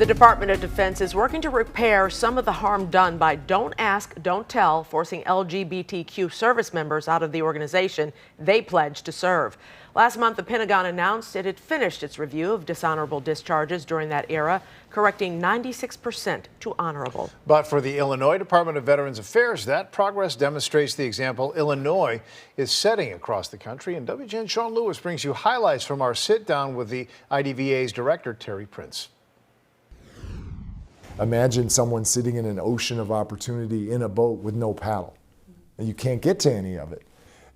The Department of Defense is working to repair some of the harm done by Don't Ask, Don't Tell, forcing LGBTQ service members out of the organization they pledged to serve. Last month, the Pentagon announced it had finished its review of dishonorable discharges during that era, correcting 96% to honorable. But for the Illinois Department of Veterans Affairs, that progress demonstrates the example Illinois is setting across the country. And WGN Sean Lewis brings you highlights from our sit-down with the IDVA's director, Terry Prince. Imagine someone sitting in an ocean of opportunity in a boat with no paddle, and you can't get to any of it.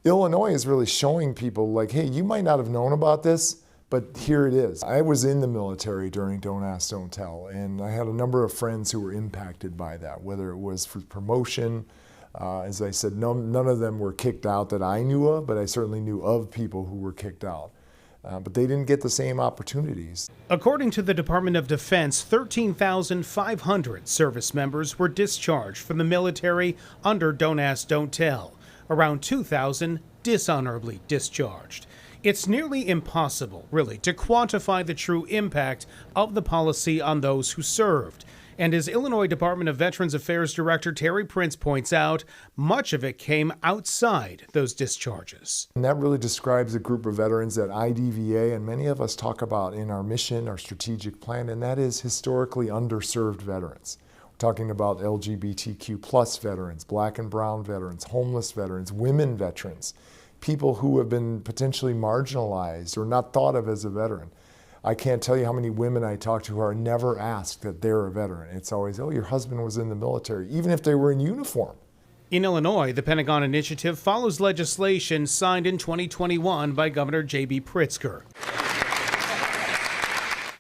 Illinois is really showing people like, hey, you might not have known about this, but here it is. I was in the military during Don't Ask, Don't Tell, and I had a number of friends who were impacted by that, whether it was for promotion. As I said, none of them were kicked out that I knew of, but I certainly knew of people who were kicked out. But they didn't get the same opportunities. According to the Department of Defense, 13,500 service members were discharged from the military under Don't Ask, Don't Tell. Around 2,000 dishonorably discharged. It's nearly impossible, really, to quantify the true impact of the policy on those who served. And as Illinois Department of Veterans Affairs Director Terry Prince points out, much of it came outside those discharges. And that really describes a group of veterans that IDVA and many of us talk about in our mission, our strategic plan, and that is historically underserved veterans. We're talking about LGBTQ plus veterans, black and brown veterans, homeless veterans, women veterans, people who have been potentially marginalized or not thought of as a veteran. I can't tell you how many women I talk to who are never asked that they're a veteran. It's always, oh, your husband was in the military, even if they were in uniform. In Illinois, the Pentagon initiative follows legislation signed in 2021 by Governor J.B. Pritzker.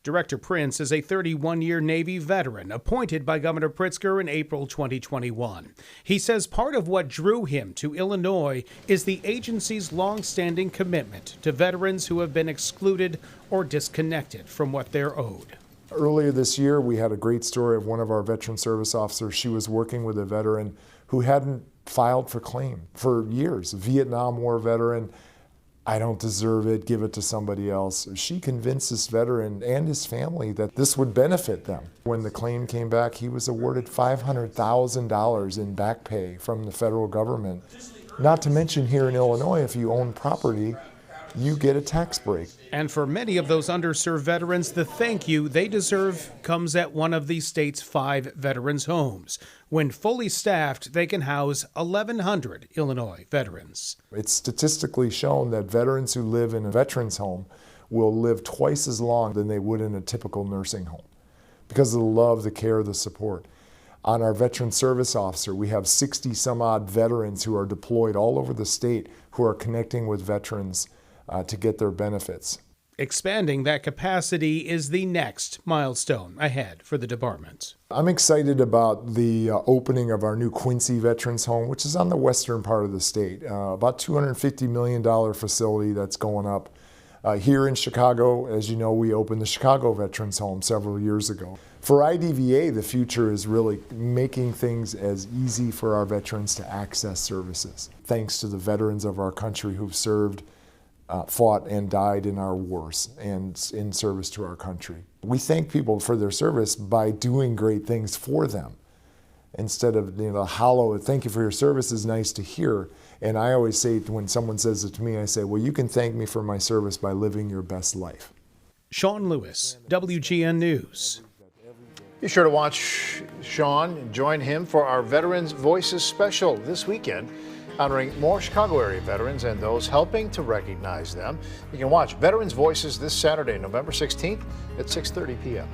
Director Prince is a 31-year Navy veteran appointed by Governor Pritzker in April 2021. He says part of what drew him to Illinois is the agency's long-standing commitment to veterans who have been excluded or disconnected from what they're owed. Earlier this year, we had a great story of one of our veteran service officers. She was working with a veteran who hadn't filed for claim for years, a Vietnam War veteran. I don't deserve it, give it to somebody else. She convinced this veteran and his family that this would benefit them. When the claim came back, he was awarded $500,000 in back pay from the federal government. Not to mention here in Illinois, if you own property, you get a tax break. And for many of those underserved veterans, the thank you they deserve comes at one of the state's 5 veterans' homes. When fully staffed, they can house 1,100 Illinois veterans. It's statistically shown that veterans who live in a veterans' home will live twice as long than they would in a typical nursing home because of the love, the care, the support. On our veteran service officer, we have 60 some odd veterans who are deployed all over the state who are connecting with veterans to get their benefits. Expanding that capacity is the next milestone ahead for the department. I'm excited about the opening of our new Quincy Veterans Home, which is on the western part of the state. About $250 million facility that's going up. Here in Chicago, as you know, we opened the Chicago Veterans Home several years ago. For IDVA, the future is really making things as easy for our veterans to access services. Thanks to the veterans of our country who've served, fought and died in our wars and in service to our country. We thank people for their service by doing great things for them. Instead of, hollow, thank you for your service is nice to hear. And I always say, when someone says it to me, I say, well, you can thank me for my service by living your best life. Sean Lewis, WGN News. Be sure to watch Sean and join him for our Veterans Voices special this weekend, honoring more Chicago area veterans and those helping to recognize them. You can watch Veterans Voices this Saturday, November 16th at 6:30 p.m.